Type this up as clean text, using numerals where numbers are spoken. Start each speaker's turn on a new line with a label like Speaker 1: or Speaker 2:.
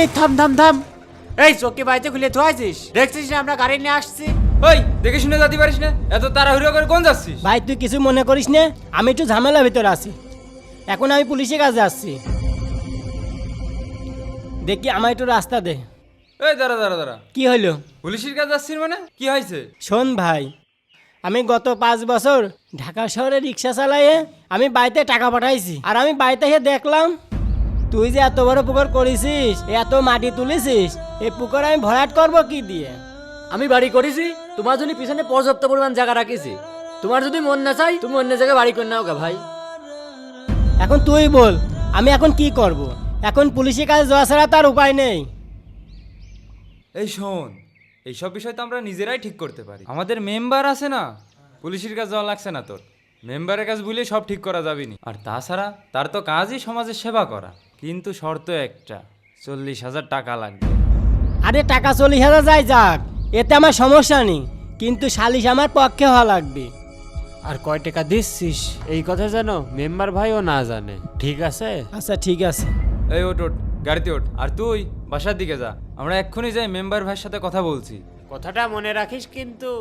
Speaker 1: এই থাম থাম থাম, এই চোখে বাড়িতে খুলে থুয়াইছিস? দেখছিস না আমরা গাড়ি নিয়ে আসছি।
Speaker 2: ওই দেখে শুনে যেতে পারিস না? এত তাড়াহুড়ো করে কোন যাচ্ছিস?
Speaker 3: ভাই তুই কিছু মনে করিস না, আমি একটু ঝামেলার ভিতরে আছি। এখন আমি পুলিশের কাছে যাচ্ছি। দেখি আমার একটু রাস্তা দে।
Speaker 2: এই দাঁড়া দাঁড়া দাঁড়া,
Speaker 3: কি হইলো?
Speaker 2: পুলিশের কাছে যাচ্ছিস মানে কি হয়েছে?
Speaker 3: শোন ভাই, আমি গত 5 বছর ঢাকা শহরে রিক্সা চালাইয়ে আমি বাড়িতে টাকা পাঠাইছি। আর আমি বাড়িতে এসে দেখলাম তুই যে এত বড় পুকুর করেছিস, এত মাটি তুলেছিস, এই পুকুর আমি ভরাট করব কি দিয়ে?
Speaker 4: আমি বাড়ি করেছি, তোমার জন্য পিছনে পর্যাপ্ত পরিমাণ জায়গা রাখিছি। তোমার যদি মন না চাই তুমি অন্য জায়গায় বাড়ি করে নাও গা ভাই।
Speaker 3: এখন তুই বল আমি এখন কি করব? এখন পুলিশের কাছে যাওয়া ছাড়া তার উপায় নেই।
Speaker 2: এই শোন, এইসব বিষয় তো আমরা নিজেরাই ঠিক করতে পারি। আমাদের মেম্বার আছে না, পুলিশের কাছে যাওয়া লাগছে না তোর। মেম্বারের কাছে বলে সব ঠিক করা যাবে না। আর তাছাড়া তার তো কাজই সমাজের সেবা করা, কিন্তু শর্ত একটা, 40,000 টাকা লাগবে।
Speaker 3: আরে টাকা 40,000 যাই যাক, এতে আমার সমস্যা নেই, কিন্তু সালিশ আমার পক্ষে হওয়া লাগবে।
Speaker 1: আর কয় টাকা দিচ্ছিস এই কথা যেন মেম্বার ভাইও না জানে, ঠিক আছে?
Speaker 3: আচ্ছা ঠিক আছে।
Speaker 2: এই ওট ওট, গাড়িতে ওঠ। আর তুই বাসার দিকে যা, আমরা এক্ষুনি যাই মেম্বার ভাইয়ের সাথে কথা বলছি।
Speaker 1: কথাটা মনে রাখিস কিন্তু।